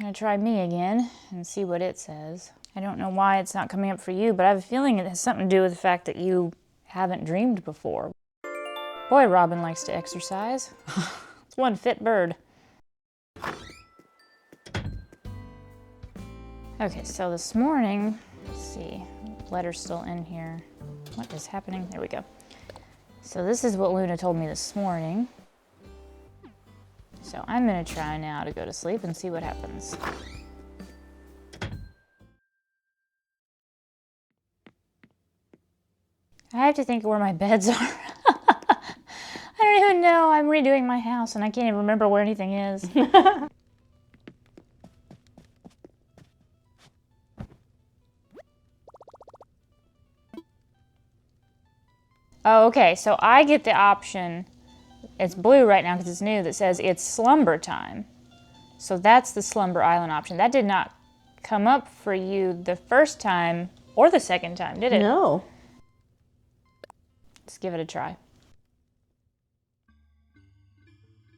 gonna try me again and see what it says. I don't know why it's not coming up for you, but I have a feeling it has something to do with the fact that you haven't dreamed before. Boy, Robin likes to exercise. It's one fit bird. Okay, so this morning, let's see, letter's still in here. What is happening? There we go. So this is what Luna told me this morning. So I'm gonna try now to go to sleep and see what happens. I have to think where my beds are. I don't even know. I'm redoing my house and I can't even remember where anything is. Oh, okay, so I get the option, it's blue right now because it's new, that says it's slumber time. So that's the Slumber Island option. That did not come up for you the first time or the second time, did it? No. Let's give it a try.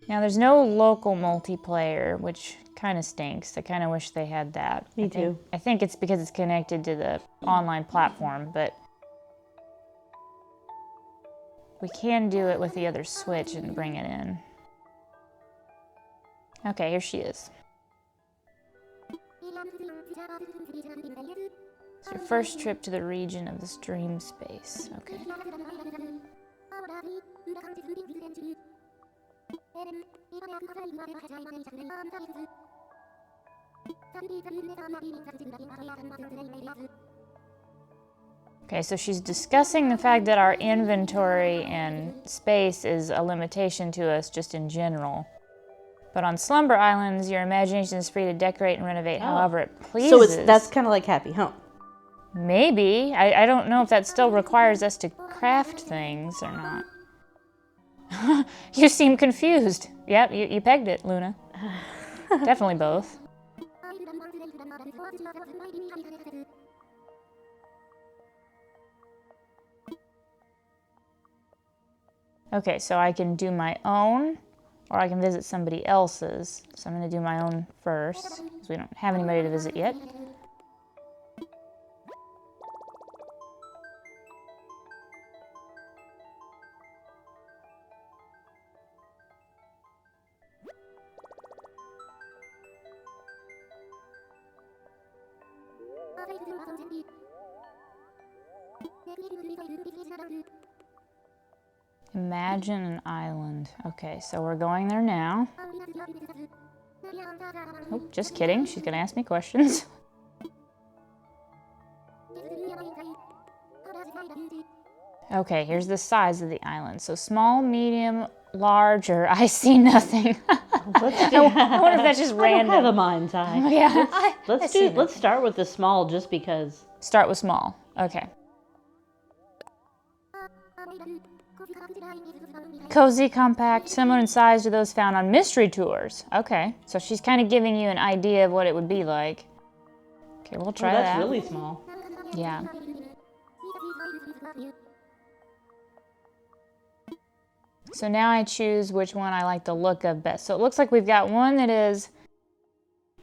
Now there's no local multiplayer, which kind of stinks. I kind of wish they had that. Me too. I think it's because it's connected to the online platform, but we can do it with the other Switch and bring it in. Okay, here she is. It's your first trip to the region of this dream space. Okay. Okay, so she's discussing the fact that our inventory and space is a limitation to us just in general. But on Slumber Islands, your imagination is free to decorate and renovate however it pleases. So that's kind of like Happy Home. Maybe. I don't know if that still requires us to craft things or not. You seem confused. Yep, you pegged it, Luna. Definitely both. Okay, so I can do my own, or I can visit somebody else's. So I'm going to do my own first, because we don't have anybody to visit yet. Imagine an island. Okay, so we're going there now. Oh, just kidding. She's gonna ask me questions. Okay, here's the size of the island. So small, medium, large, or I see nothing. I wonder if that's just random. I don't have a mind's eye. Yeah. Let's start with the small just because. Start with small. Okay. Cozy, compact, similar in size to those found on mystery tours. Okay, so she's kind of giving you an idea of what it would be like. Okay, we'll try that. That's really small. Yeah. So now I choose which one I like the look of best. So it looks like we've got one that is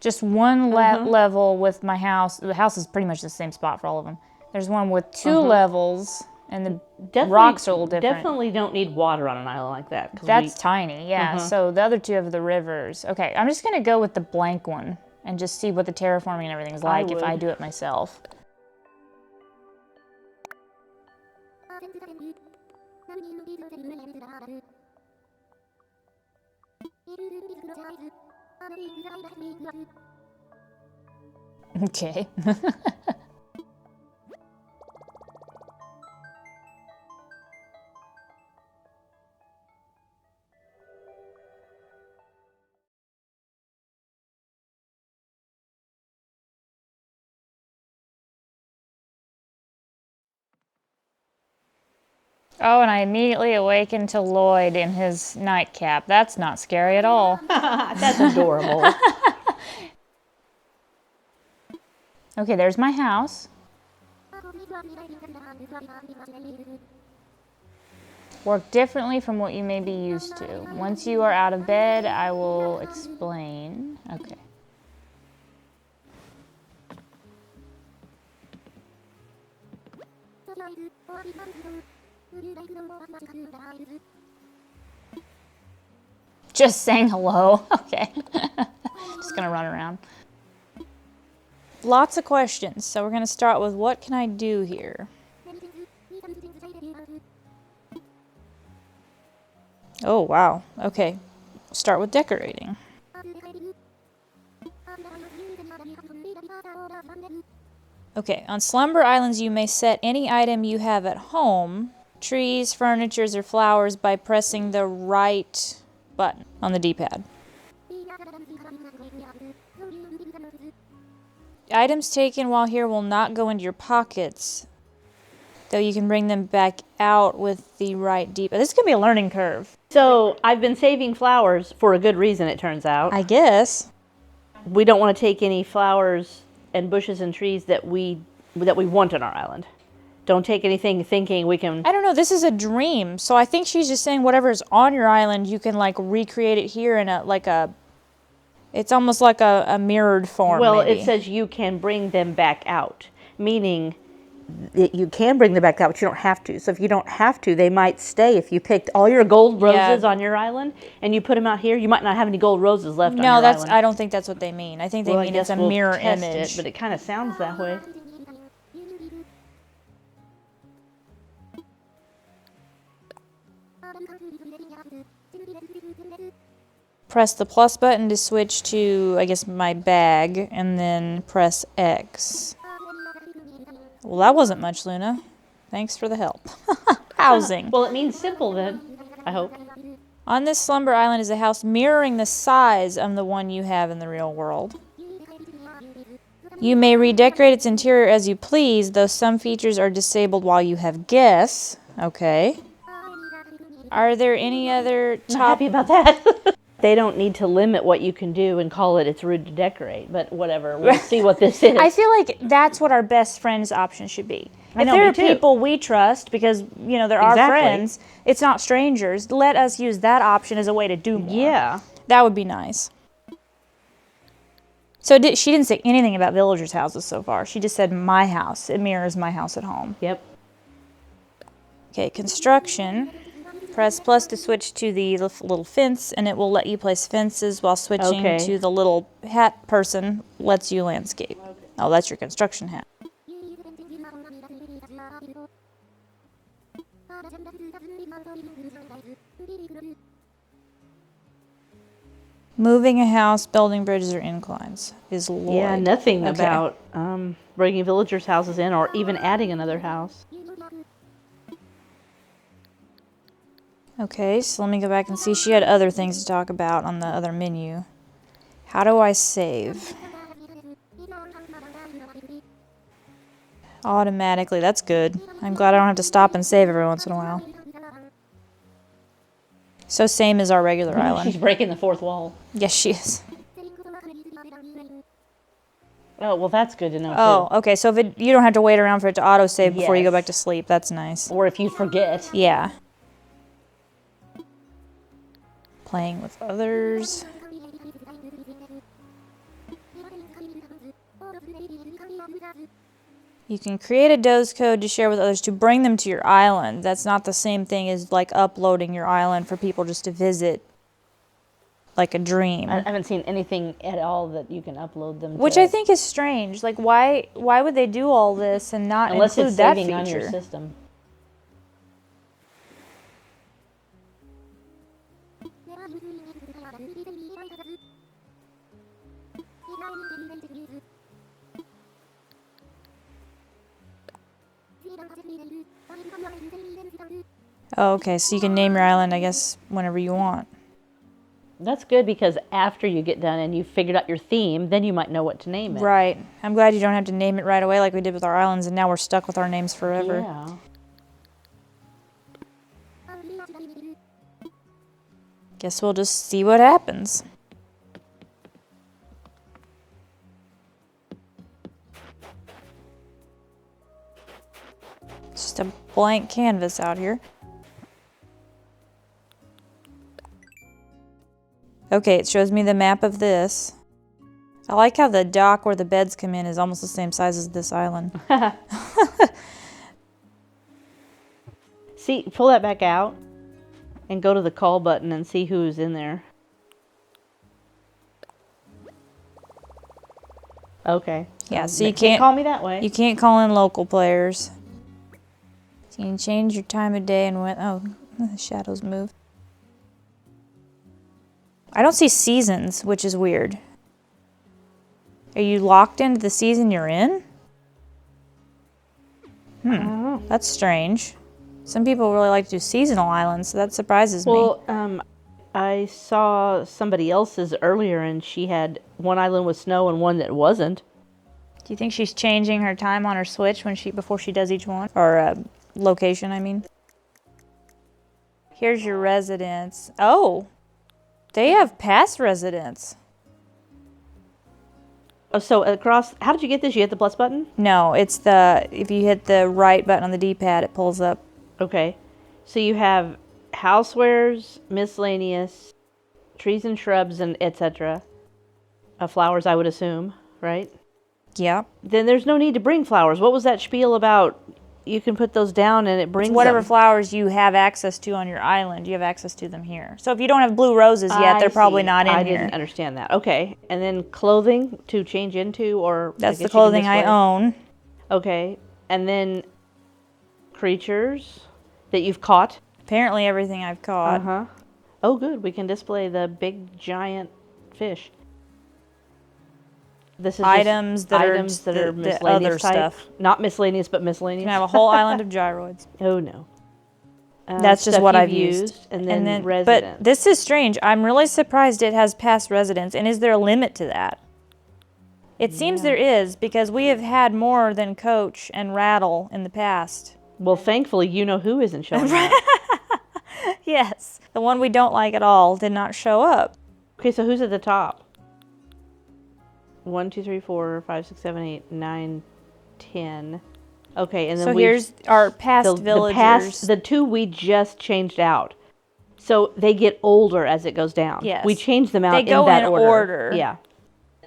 just one level with my house. The house is pretty much the same spot for all of them. There's one with two levels. And the rocks are a little different. Definitely don't need water on an island like that. That's tiny, yeah. So the other two have the rivers. Okay, I'm just going to go with the blank one and just see what the terraforming and everything is like if I do it myself. Okay. Oh, and I immediately awakened to Lloyd in his nightcap. That's not scary at all. That's adorable. Okay, there's my house. Work differently from what you may be used to. Once you are out of bed, I will explain. Okay. Just saying hello. Okay. Just gonna run around. Lots of questions. So we're gonna start with what can I do here? Oh, wow. Okay. Start with decorating. Okay, on Slumber Islands, you may set any item you have at home, trees, furnitures, or flowers, by pressing the right button on the D-pad. Items taken while here will not go into your pockets, though you can bring them back out with the right D-pad. This is going to be a learning curve. So I've been saving flowers for a good reason, it turns out. I guess. We don't want to take any flowers and bushes and trees that we want on our island. Don't take anything thinking we can... I don't know, this is a dream. So I think she's just saying whatever's on your island, you can like recreate it here in it's almost like a mirrored form. Well, maybe. it says you can bring them back out, meaning that you can bring them back out, but you don't have to. So if you don't have to, they might stay. If you picked all your gold roses on your island and you put them out here, you might not have any gold roses left on your island. I don't think that's what they mean. I think they mean it's a mirror image. But it kind of sounds that way. Press the plus button to switch to, I guess, my bag, and then press X. Well, that wasn't much, Luna. Thanks for the help. Housing. Well, it means simple then, I hope. On this Slumber Island is a house mirroring the size of the one you have in the real world. You may redecorate its interior as you please, though some features are disabled while you have guests. Okay. Are there any other I'm happy about that. They don't need to limit what you can do and call it's rude to decorate, but whatever. We'll see what this is. I feel like that's what our best friends option should be. I know, if there me are too. people we trust, because, you know, they're our friends, it's not strangers, let us use that option as a way to do more. Yeah. That would be nice. So she didn't say anything about villagers' houses so far. She just said my house. It mirrors my house at home. Yep. Okay, construction. Press plus to switch to the little fence, and it will let you place fences while switching to the little hat person lets you landscape. Okay. Oh, that's your construction hat. Moving a house, building bridges or inclines is Lloyd. Yeah, nothing about bringing villagers' houses in or even adding another house. Okay, so let me go back and see. She had other things to talk about on the other menu. How do I save? Automatically, that's good. I'm glad I don't have to stop and save every once in a while. So same as our regular island. She's breaking the fourth wall. Yes, she is. Oh, well, that's good to know, too. Okay, so if you don't have to wait around for it to auto-save before you go back to sleep. That's nice. Or if you forget. Yeah. Playing with others. You can create a doze code to share with others to bring them to your island. That's not the same thing as like uploading your island for people just to visit, like a dream. I haven't seen anything at all that you can upload them to. Which I think is strange. Like, why would they do all this and not unless include it's that saving feature? on your system. Oh, okay, so you can name your island, I guess, whenever you want. That's good because after you get done and you've figured out your theme, then you might know what to name it. Right. I'm glad you don't have to name it right away like we did with our islands, and now we're stuck with our names forever. Yeah. Guess we'll just see what happens. It's just a blank canvas out here. Okay, it shows me the map of this. I like how the dock where the beds come in is almost the same size as this island. See, pull that back out and go to the call button and see who's in there. Okay. Yeah, so you can't call me that way. You can't call in local players. So you can change your time of day and when. Oh, the shadows move. I don't see seasons, which is weird. Are you locked into the season you're in? I don't know. That's strange. Some people really like to do seasonal islands, so that surprises me. Well, I saw somebody else's earlier, and she had one island with snow and one that wasn't. Do you think she's changing her time on her Switch before she does each one? Or location, I mean. Here's your residence. Oh, they have past residents. Oh, so across, how did you get this? You hit the plus button? No, it's if you hit the right button on the D-pad, it pulls up. Okay. So you have housewares, miscellaneous, trees and shrubs, and etc. Flowers, I would assume, right? Yeah. Then there's no need to bring flowers. What was that spiel about? You can put those down and it brings whatever them. Flowers you have access to on your island, you have access to them here. So if you don't have blue roses yet, they're probably not in here. I didn't understand that. Okay. And then clothing to change into, or that's the clothing I own. Okay. And then creatures that you've caught. Apparently everything I've caught. Uh-huh. Oh, good. We can display the big giant fish. This is items that are miscellaneous other type. stuff. Not miscellaneous, but miscellaneous. You can have a whole island of gyroids. Oh, no. That's just what I've used. And then residents. But this is strange. I'm really surprised it has past residents. And is there a limit to that? It seems there is, because we have had more than Coach and Rattle in the past. Well, thankfully, you know who isn't showing up. Yes. The one we don't like at all did not show up. Okay, so who's at the top? 1, 2, 3, 4, 5, 6, 7, 8, 9, 10. Okay, and then so here's our past villagers. The two we just changed out. So they get older as it goes down. Yes. We change them out they go in that order. Yeah.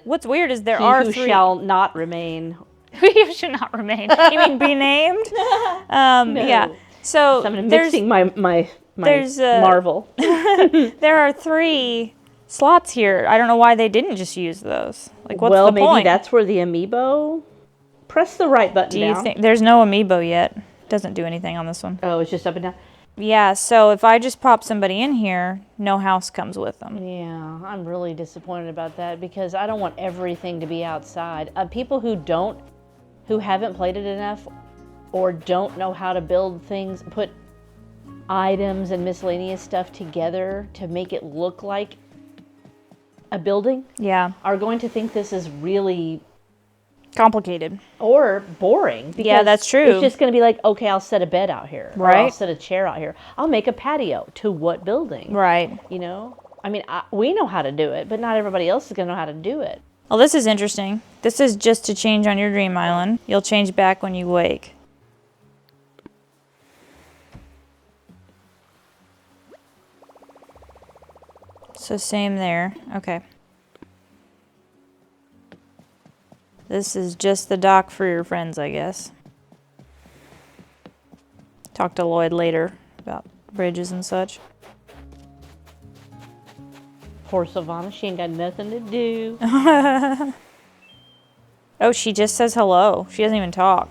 What's weird is there He are who three. shall not remain. Who should not remain? You mean be named? No. Yeah. So I'm mixing my Marvel. There are 3 slots here. I don't know why they didn't just use those. Like, what's well, the maybe point? that's where the amiibo. Press the right button Do you down. think there's no amiibo yet? Doesn't do anything on this one. Oh, it's just up and down. Yeah. So if I just pop somebody in here, no house comes with them. Yeah, I'm really disappointed about that because I don't want everything to be outside. People who haven't played it enough, or don't know how to build things, put items and miscellaneous stuff together to make it look like a building, are going to think this is really complicated or boring. Because yeah, that's true. It's just going to be like, okay, I'll set a bed out here, right? Or I'll set a chair out here. I'll make a patio. To what building? Right. You know, I mean, we know how to do it, but not everybody else is going to know how to do it. Well, this is interesting. This is just to change on your dream island. You'll change back when you wake. So same there. Okay. This is just the dock for your friends, I guess. Talk to Lloyd later about bridges and such. Poor Savannah, she ain't got nothing to do. Oh, she just says hello. She doesn't even talk.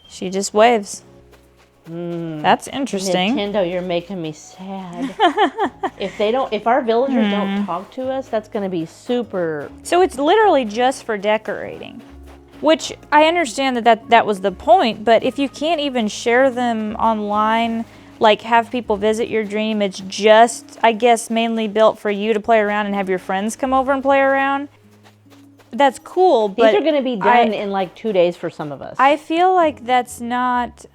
She just waves. That's interesting. Nintendo, you're making me sad. If our villagers don't talk to us, that's going to be super. So it's literally just for decorating, which I understand that was the point. But if you can't even share them online, like have people visit your dream, it's just, I guess, mainly built for you to play around and have your friends come over and play around. That's cool, but these are going to be done in like 2 days for some of us. I feel like that's not,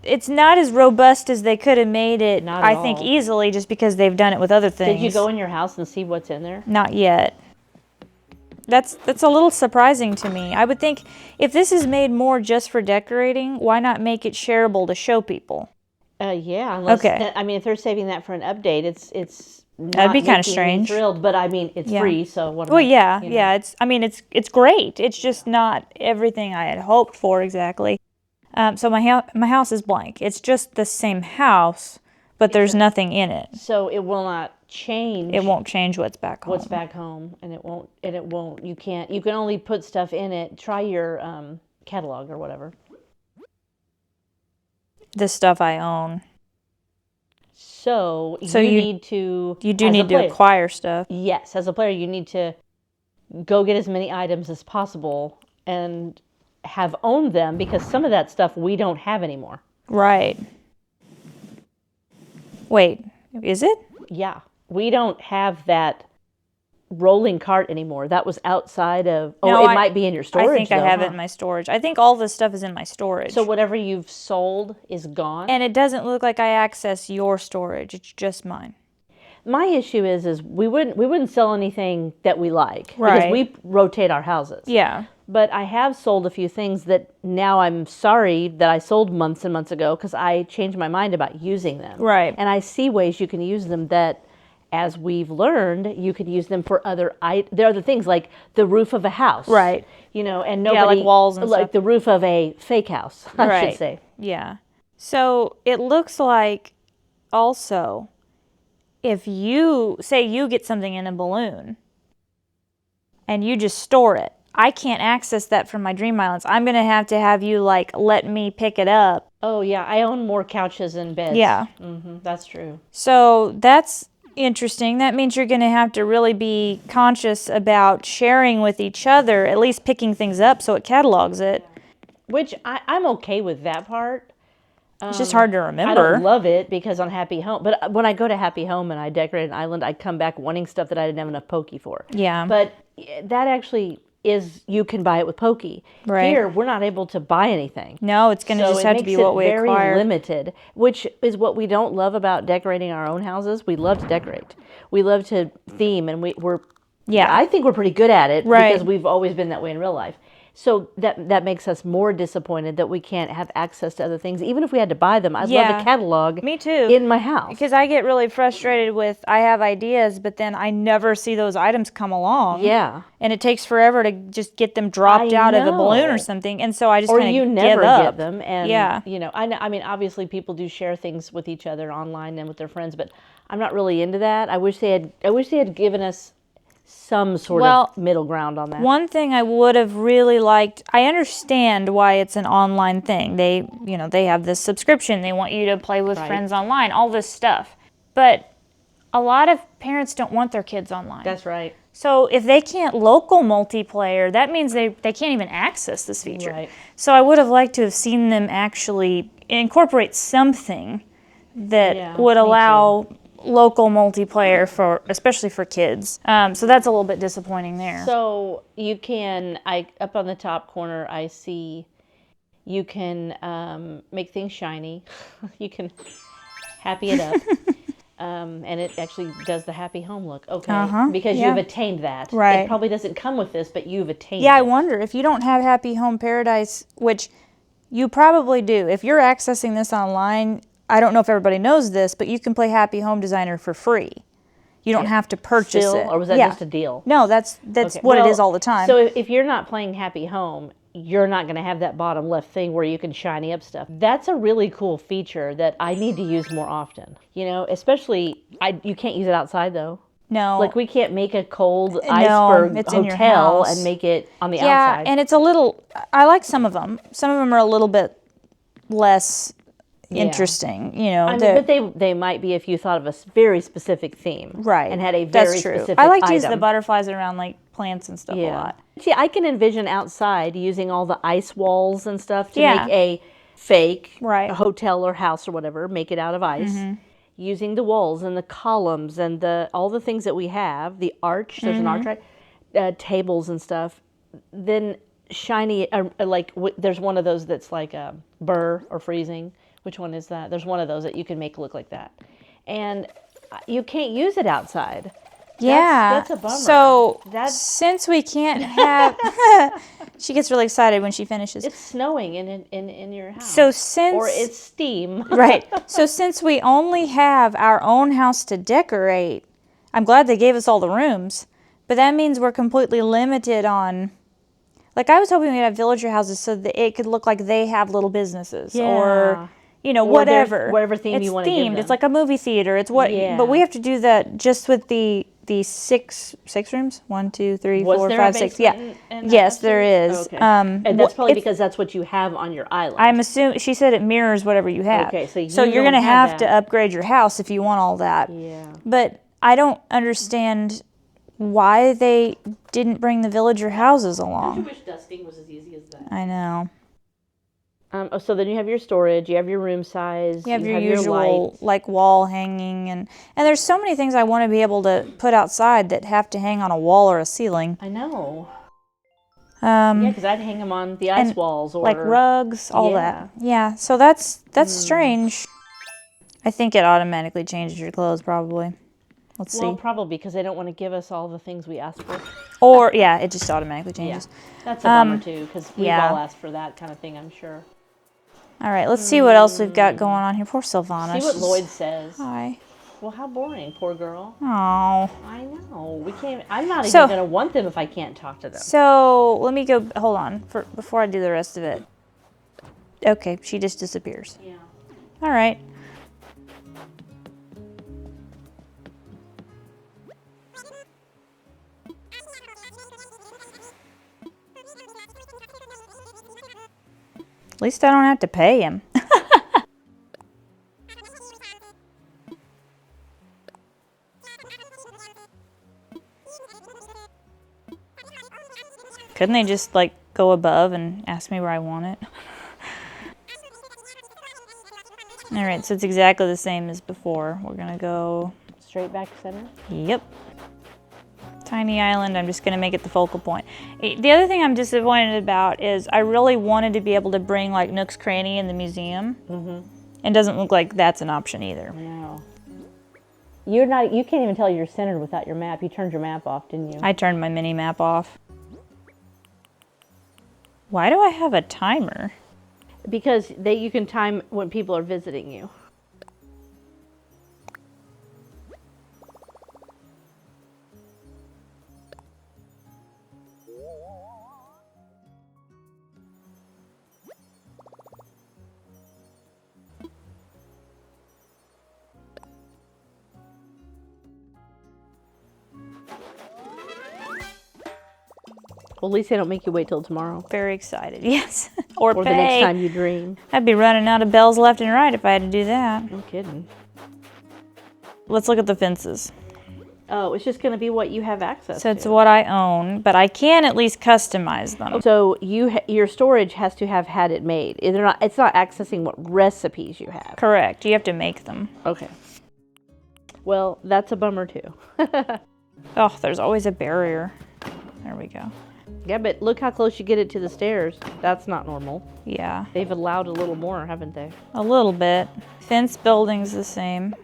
it's not as robust as they could have made it, I think, easily, just because they've done it with other things. Did you go in your house and see what's in there? Not yet. That's a little surprising to me. I would think if this is made more just for decorating, why not make it shareable to show people? Yeah. Unless, okay. I mean, if they're saving that for an update, it's that'd be kind of strange. Thrilled, but I mean, it's free, so what? Yeah. It's. I mean, it's great. It's just not everything I had hoped for exactly. So my house is blank. It's just the same house, but there's nothing in it. So it will not change. It won't change what's back home. What's back home, and it won't. You can't. You can only put stuff in it. Try your catalog or whatever. The stuff I own. So you need to. You do need to acquire stuff. Yes, as a player, you need to go get as many items as possible and have owned them, because some of that stuff we don't have anymore. Right. Wait, is it? Yeah, we don't have that rolling cart anymore. That was outside of. No, it might be in your storage. I think I have it in my storage. I think all this stuff is in my storage. So whatever you've sold is gone. And it doesn't look like I access your storage. It's just mine. My issue is we wouldn't sell anything that we like, right? Because we rotate our houses. Yeah. But I have sold a few things that now I'm sorry that I sold months and months ago, because I changed my mind about using them. Right. And I see ways you can use them that, as we've learned, you could use them for there are other things like the roof of a house. Right. And nobody, like walls and like stuff. the roof of a fake house, I should say. Yeah. So it looks like also, if you say you get something in a balloon and you just store it, I can't access that from my Dream Islands. I'm going to have you let me pick it up. Oh yeah, I own more couches and beds. Yeah. That's true. So that's interesting. That means you're going to have to really be conscious about sharing with each other, at least picking things up so it catalogs it. Which I'm okay with that part. It's just hard to remember. I don't love it because on Happy Home, but when I go to Happy Home and I decorate an island, I come back wanting stuff that I didn't have enough pokey for. Yeah. But that actually is, you can buy it with pokey. Right. Here, we're not able to buy anything. No, it's going to just have to be what we acquire. So it makes it very limited, which is what we don't love about decorating our own houses. We love to decorate. We love to theme, and we're I think we're pretty good at it, right? Because we've always been that way in real life. So that makes us more disappointed that we can't have access to other things, even if we had to buy them. I'd love a catalog. Me too. In my house. Because I get really frustrated with, I have ideas, but then I never see those items come along. Yeah. And it takes forever to just get them dropped out of a balloon or something. And so I just kind of give up. Or you never get them. And, yeah. I mean, obviously people do share things with each other online and with their friends, but I'm not really into that. I wish they had given us some sort of middle ground on that. One thing I would have really liked, I understand why it's an online thing. They have this subscription. They want you to play with friends online, all this stuff. But a lot of parents don't want their kids online. That's right. So if they can't local multiplayer, that means they can't even access this feature. Right. So I would have liked to have seen them actually incorporate something that would allow local multiplayer especially for kids. So that's a little bit disappointing there. So you can, up on the top corner, I see you can make things shiny. You can happy it up. And it actually does the Happy Home look. Okay. Because you've attained that. Right. It probably doesn't come with this, but you've attained it. Yeah, I wonder if you don't have Happy Home Paradise, which you probably do. If you're accessing this online, I don't know if everybody knows this, but you can play Happy Home Designer for free. You don't have to purchase it. Or was that just a deal? No, that's what it is all the time. So if you're not playing Happy Home, you're not going to have that bottom left thing where you can shiny up stuff. That's a really cool feature that I need to use more often. Especially, you can't use it outside though. No. Like we can't make a cold iceberg hotel and make it on the outside. Yeah, and it's a little, I like some of them. Some of them are a little bit less interesting, but they might be if you thought of a very specific theme, right? And had a very specific. I like to use the butterflies around like plants and stuff a lot. See, I can envision outside using all the ice walls and stuff to make a fake a hotel or house or whatever, make it out of ice. Using the walls and the columns and all the things that we have, the arch. There's an arch, right? Tables and stuff. Then shiny, there's one of those that's like burr or freezing. Which one is that? There's one of those that you can make look like that. And you can't use it outside. That's a bummer. So since we can't have... She gets really excited when she finishes. It's snowing in your house. Or it's steam. Right. So since we only have our own house to decorate, I'm glad they gave us all the rooms, but that means we're completely limited on... Like, I was hoping we'd have villager houses so that it could look like they have little businesses or, you know, Or whatever. whatever theme it's you want to give themed. them. It's like a movie theater. It's what, Yeah. but we have to do that just with the six rooms. 1, 2, 3, Was 4, there 5, a 6. basement Yeah. in that Yes, there upstairs? is. Okay. And that's probably it's- because that's what you have on your island. I'm assuming she said it mirrors whatever you have. Okay, so you're don't gonna have have to that. upgrade your house if you want all that. Yeah. But I don't understand why they didn't bring the villager houses along. wish dusting was as easy as that? I know. So then you have your storage, you have your room size, You have your your usual lights. like wall hanging and there's so many things I want to be able to put outside that have to hang on a wall or a ceiling. I know. Yeah, because I'd hang them on the ice walls or like rugs, all that. Yeah, so that's strange. I think it automatically changes your clothes probably. Let's Well, see. probably because they don't want to give us all the things we asked for. Or yeah, it just automatically changes. That's a bummer too, because we've yeah. all asked for that kind of thing, I'm sure. All right, let's see what else we've got going on here. Poor Sylvana. See what Lloyd says. Hi. Well, how boring, poor girl. Oh. I know. We can't. I'm not So- even going to want them if I can't talk to them. So let me go. Hold on, before I do the rest of it. Okay, she just disappears. Yeah. All right. At least I don't have to pay him. Couldn't they just like go above and ask me where I want it? All right, so it's exactly the same as before. We're gonna go Straight back center? Yep. Tiny island, I'm just gonna make it the focal point. The other thing I'm disappointed about is I really wanted to be able to bring like Nook's Cranny in the museum. It doesn't look like that's an option either. No. You're not. You can't even tell you're centered without your map. You turned your map off, didn't you? I turned my mini map off. Why do I have a timer? Because you can time when people are visiting you. Well, at least they don't make you wait till tomorrow. Very excited, yes. or Or pay. the next time you dream. I'd be running out of bells left and right if I had to do that. No kidding. Let's look at the fences. Oh, it's just going to be what you have access So to. it's what I own, but I can at least customize them. So your storage has to have had it made. It's not accessing what recipes you have. Correct. You have to make them. Okay. Well, that's a bummer too. Oh, there's always a barrier. There we go. Yeah, but look how close you get it to the stairs. That's not normal. Yeah, They've allowed a little more, haven't they? a little bit. Fence building's the same.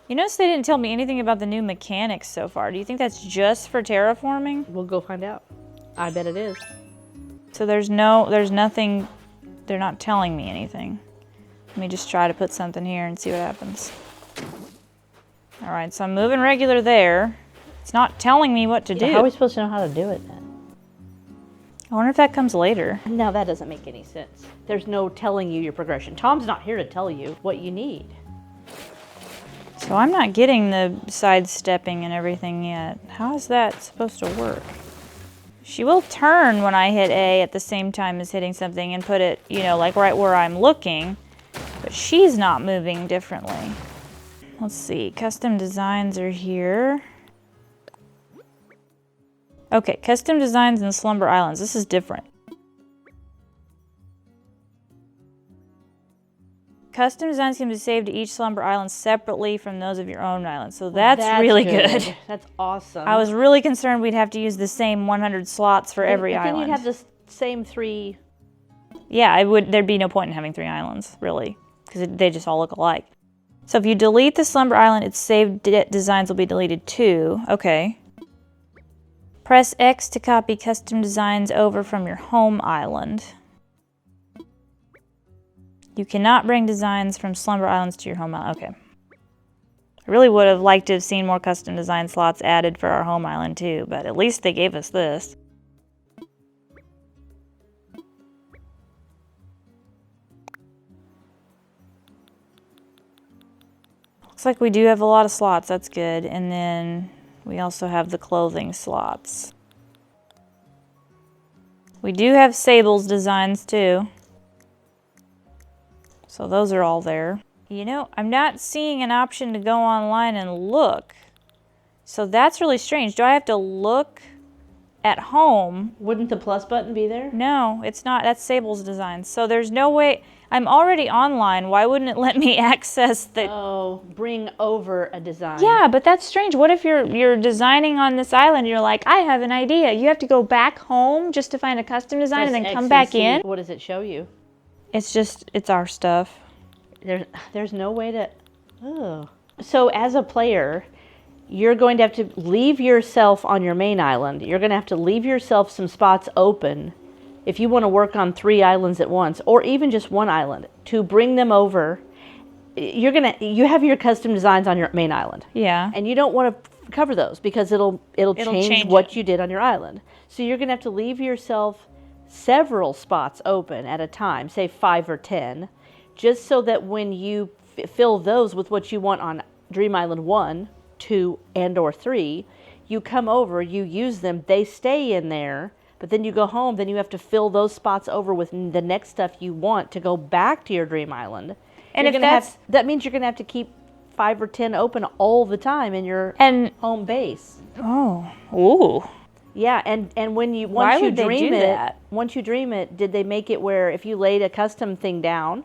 You notice they didn't tell me anything about the new mechanics so far. Do you think that's just for terraforming? We'll go find out. I bet it is. So there's nothing, they're not telling me anything. Let me just try to put something here and see what happens. All right, so I'm moving regular there. It's not telling me what to do. How are we supposed to know how to do it then? I wonder if that comes later. Now that doesn't make any sense. There's no telling you your progression. Tom's not here to tell you what you need. So I'm not getting the sidestepping and everything yet. How is that supposed to work? She will turn when I hit A at the same time as hitting something and put it, you know, like right where I'm looking, but she's not moving differently. Let's see, custom designs are here. Okay, custom designs in Slumber Islands. This is different. Custom designs can be saved to each Slumber Island separately from those of your own island. So that's really good. That's awesome. I was really concerned we'd have to use the same 100 slots for every But then island. you'd have the same 3. Yeah, there'd be no point in having 3 islands, really, because they just all look alike. So if you delete the Slumber Island, its saved designs will be deleted too. Okay. Press X to copy custom designs over from your home island. You cannot bring designs from Slumber Islands to your home island. Okay. I really would have liked to have seen more custom design slots added for our home island too, but at least they gave us this. Looks like we do have a lot of slots, that's good. And then we also have the clothing slots. We do have Sable's designs too. So those are all there. You know, I'm not seeing an option to go online and look. So that's really strange. Do I have to look at home? Wouldn't the plus button be there? No, it's not. That's Sable's designs. So there's no way. I'm already online. Why wouldn't it let me access the... Oh, bring over a design. Yeah, but that's strange. What if you're designing on this island and you're like, I have an idea. You have to go back home just to find a custom design and then Press come X back and in? see. What does it show you? It's our stuff. There's no way to... Oh. So as a player, you're going to have to leave yourself on your main island. You're going to have to leave yourself some spots open if you want to work on 3 islands at once, or even just 1 island, to bring them over. You have your custom designs on your main island. Yeah. And you don't want to cover those because it'll change what you did on your island. So you're going to have to leave yourself several spots open at a time, say 5 or 10, just so that when you fill those with what you want on Dream Island 1, 2, and or 3, you come over, you use them, they stay in there, but then you go home, then you have to fill those spots over with the next stuff you want to go back to your Dream Island. And if that means you're going to have to keep 5 or 10 open all the time in your home base. Oh. Ooh. Yeah, and when you once you dream it, did they make it where if you laid a custom thing down,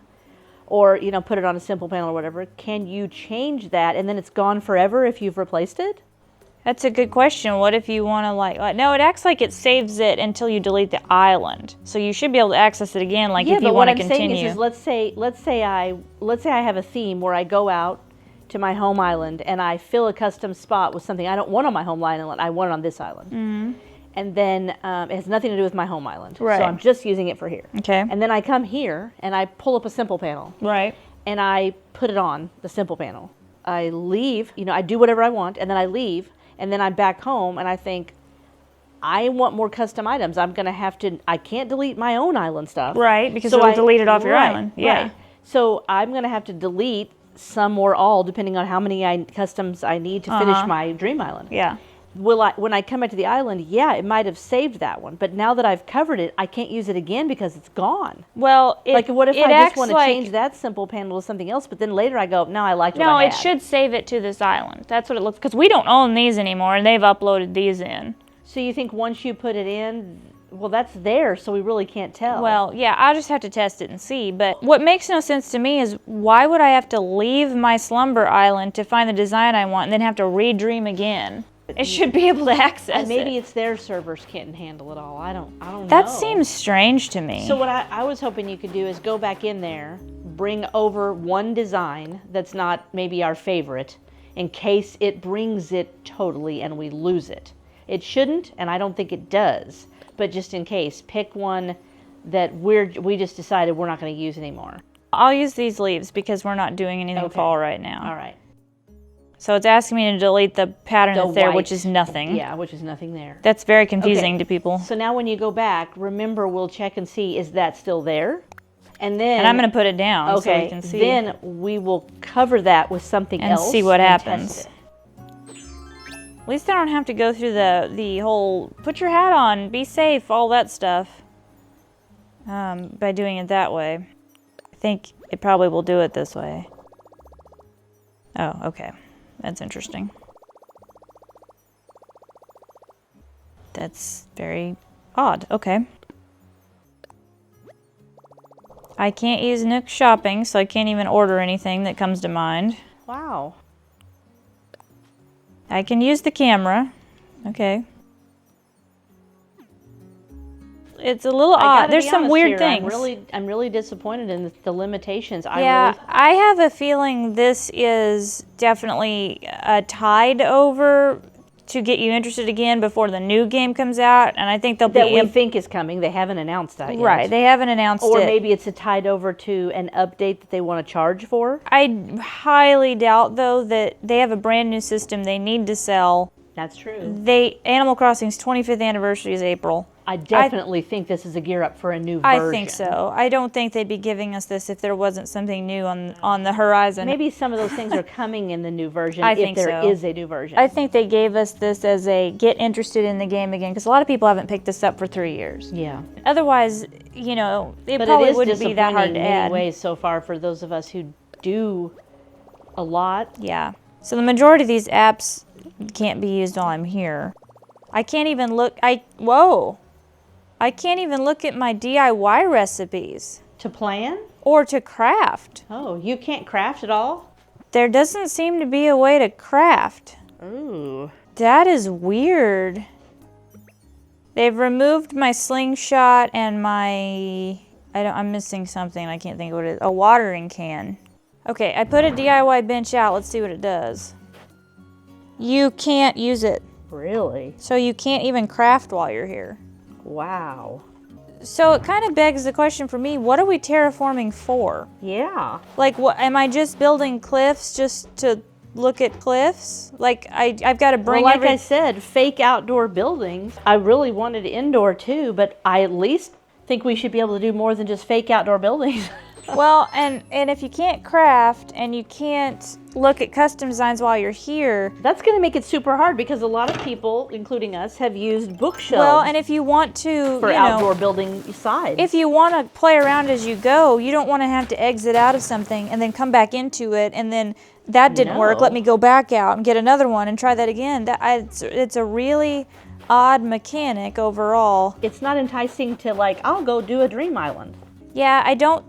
or put it on a simple panel or whatever, can you change that and then it's gone forever if you've replaced it? That's a good question. What if you want to no, it acts like it saves it until you delete the island. So you should be able to access it again, if you want to continue. What I'm saying is let's say I have a theme where I go out to my home island and I fill a custom spot with something I don't want on my home island. I want it on this island. Mm-hmm. And then it has nothing to do with my home island. Right. So I'm just using it for here. Okay. And then I come here and I pull up a simple panel. Right. And I put it on the simple panel. I leave, I do whatever I want, and then I leave. And then I'm back home and I think, I want more custom items. I can't delete my own island stuff. Right, because it'll delete it off your right, island. Yeah. Right. So I'm going to have to delete some or all, depending on how many customs I need to finish my Dream Island. Yeah. When I come back to the island, yeah, it might have saved that one. But now that I've covered it, I can't use it again because it's gone. Well, what if I just want to change that simple panel to something else, but then later I go, no, I liked what I had. No, it should save it to this island. That's what it looks, because we don't own these anymore, and they've uploaded these in. So you think once you put it in, well, that's there, so we really can't tell. Well, yeah, I'll just have to test it and see. But what makes no sense to me is why would I have to leave my Slumber Island to find the design I want and then have to redream again? It should be able to access it. Maybe it's their servers can't handle it all. I don't know. That seems strange to me. So what I was hoping you could do is go back in there, bring over one design that's not maybe our favorite, in case it brings it totally and we lose it. It shouldn't, and I don't think it does. But just in case, pick one that we just decided we're not going to use anymore. I'll use these leaves because we're not doing anything fall right now. All right. So it's asking me to delete the pattern that's there, which is nothing. Yeah, which is nothing there. That's very confusing to people. So now when you go back, remember we'll check and see, is that still there? And then... I'm going to put it down so we can see. Then we will cover that with something else. And see what happens. At least I don't have to go through the whole, put your hat on, be safe, all that stuff. By doing it that way. I think it probably will do it this way. Oh, okay. That's interesting. That's very odd. Okay. I can't use Nook Shopping, so I can't even order anything that comes to mind. Wow. I can use the camera. Okay. It's a little odd. There's some weird things. I'm really disappointed in the limitations. I have a feeling this is definitely a tied over to get you interested again before the new game comes out, and I think they'll That be we think is coming. They haven't announced that yet. right. They haven't announced Or it. maybe it's tied over to an update that they want to charge for. I highly doubt though that they have a brand new system they need to sell. That's true. Animal Crossing's 25th anniversary is April. I definitely think this is a gear up for a new version. I think so. I don't think they'd be giving us this if there wasn't something new on the horizon. Maybe some of those things are coming in the new version I if think there so. is a new version. I think they gave us this as a get interested in the game again, because a lot of people haven't picked this up for 3 years. Yeah. Otherwise, you know, it But probably it is wouldn't be that hard to disappointing in add. many ways so far for those of us who do a lot. Yeah. So the majority of these apps can't be used while I'm here. I can't even look. Whoa. I can't even look at my DIY recipes. To plan? Or to craft. Oh, you can't craft at all? There doesn't seem to be a way to craft. Ooh. That is weird. They've removed my slingshot and my... I'm missing something. I can't think of what it is. A watering can. Okay, I put a DIY bench out. Let's see what it does. You can't use it. Really? So you can't even craft while you're here. Wow. So it kind of begs the question for me, what are we terraforming for? Yeah. Like, what, am I just building cliffs just to look at cliffs? Like, I've got to bring Well, like I said, fake outdoor buildings. I really wanted indoor too, but I at least think we should be able to do more than just fake outdoor buildings. Well, and if you can't craft and you can't look at custom designs while you're here... That's going to make it super hard because a lot of people, including us, have used bookshelves. Well, and if you want to... for outdoor building sides. If you want to play around as you go, you don't want to have to exit out of something and then come back into it and then that didn't work. Let me go back out and get another one and try that again. It's a really odd mechanic overall. It's not enticing to like, I'll go do a dream island. Yeah, I don't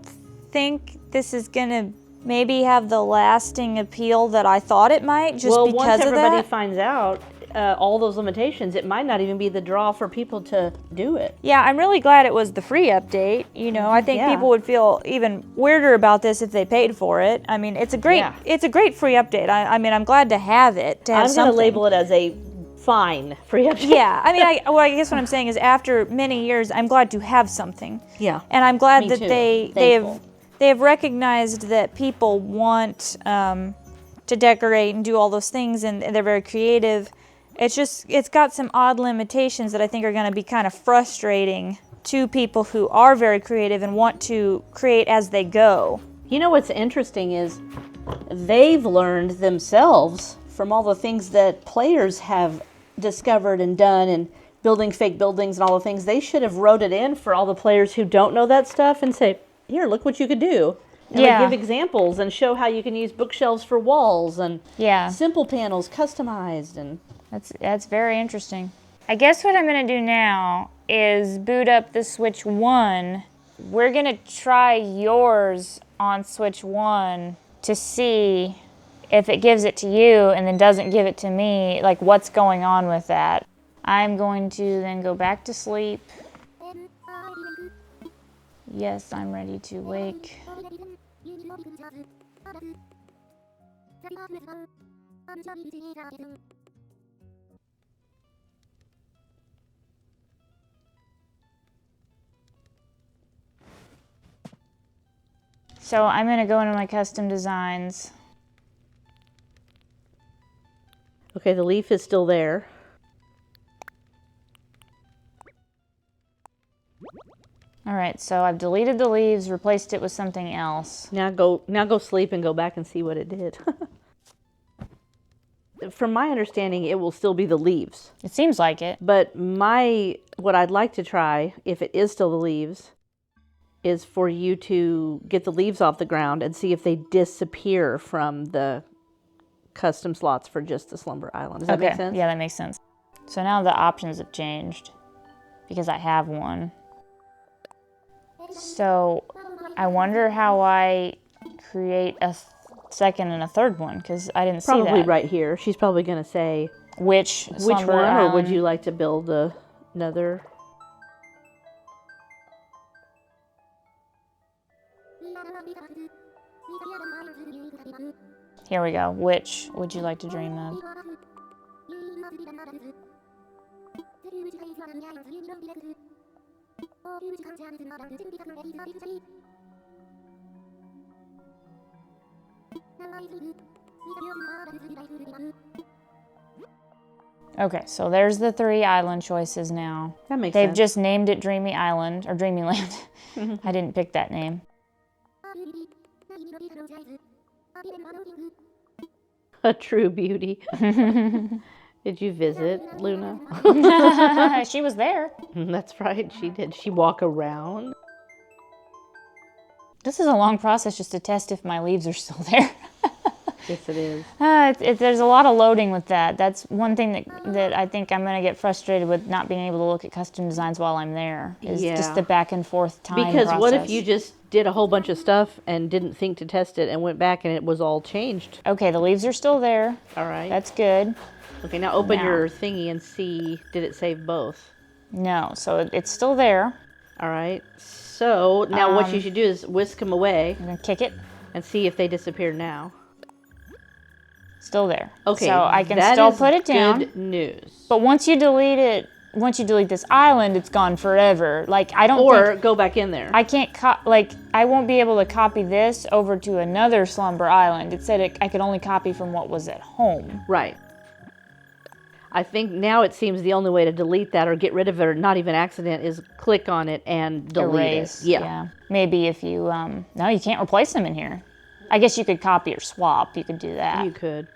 think this is gonna maybe have the lasting appeal that I thought it might, just because of that. Well, once everybody finds out all those limitations, it might not even be the draw for people to do it. Yeah, I'm really glad it was the free update. You know, I think people would feel even weirder about this if they paid for it. I mean, it's a great free update. I mean, I'm glad to have it. I'm going to label it as a fine free update. Yeah, I mean, I guess what I'm saying is after many years, I'm glad to have something. Yeah. And I'm glad Me that too. they have recognized that people want to decorate and do all those things, and they're very creative. It's got some odd limitations that I think are going to be kind of frustrating to people who are very creative and want to create as they go. You know what's interesting is they've learned themselves from all the things that players have discovered and done, and building fake buildings and all the things. They should have wrote it in for all the players who don't know that stuff and say, here, look what you could do. And like give examples and show how you can use bookshelves for walls and simple panels customized. And that's very interesting. I guess what I'm going to do now is boot up the Switch 1. We're going to try yours on Switch 1 to see if it gives it to you and then doesn't give it to me, like what's going on with that. I'm going to then go back to sleep. Yes, I'm ready to wake. So I'm going to go into my custom designs. okay, the leaf is still there. All right, so I've deleted the leaves, replaced it with something else. Now go sleep and go back and see what it did. From my understanding, it will still be the leaves. It seems like it. But what I'd like to try, if it is still the leaves, is for you to get the leaves off the ground and see if they disappear from the custom slots for just the Slumber Island. Does that make sense? Yeah, that makes sense. So now the options have changed because I have one. So I wonder how I create a second and a third one, because I didn't see that. Probably right here. She's probably going to say which one, Island? or would you like to build another? Here we go. Which would you like to dream of? Okay, so there's the 3 island choices now. That makes They've sense. just named it Dreamy Island, or Dreamyland. I didn't pick that name. A true beauty. Did you visit Luna? She was there. That's right, she did. She walk around. This is a long process just to test if my leaves are still there. Yes, it is. There's a lot of loading with that. That's one thing that I think I'm going to get frustrated with not being able to look at custom designs while I'm there. Is just the back and forth time Because process. what if you just did a whole bunch of stuff and didn't think to test it and went back and it was all changed? Okay, the leaves are still there. All right. That's good. Okay, now open Now. your thingy and see, did it save both? No, so it's still there. All right. So now what you should do is whisk them away I'm going to kick it. and see if they disappear now. Still there. Okay. So I can that still is put it down. Good news. But once you delete it, once you delete this island, it's gone forever. Like, I don't Or think... go back in there. I can't, I won't be able to copy this over to another Slumber Island. It said I could only copy from what was at home. Right. I think now it seems the only way to delete that or get rid of it or not even accident is click on it and delete Erase. it. Yeah. Maybe if you, no, you can't replace them in here. I guess you could copy or swap. You could do that. You could.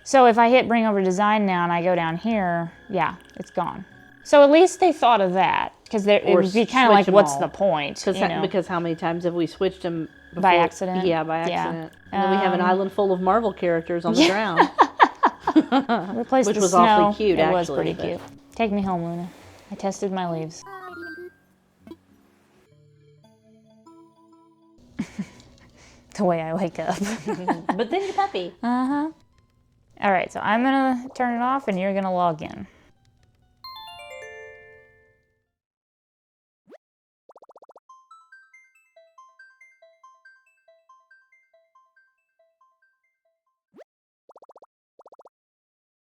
So if I hit bring over design now and I go down here, yeah, it's gone. So at least they thought of that. Because it would be kind of like, what's the point? Because how many times have we switched them before? By accident? Yeah, by accident. And then we have an island full of Marvel characters on the ground. Replace Which the was snow. awfully cute, It was actually, pretty cute. Take me home, Luna. I tested my leaves. The way I wake up. But then you're puppy. Uh-huh. All right, so I'm going to turn it off and you're going to log in.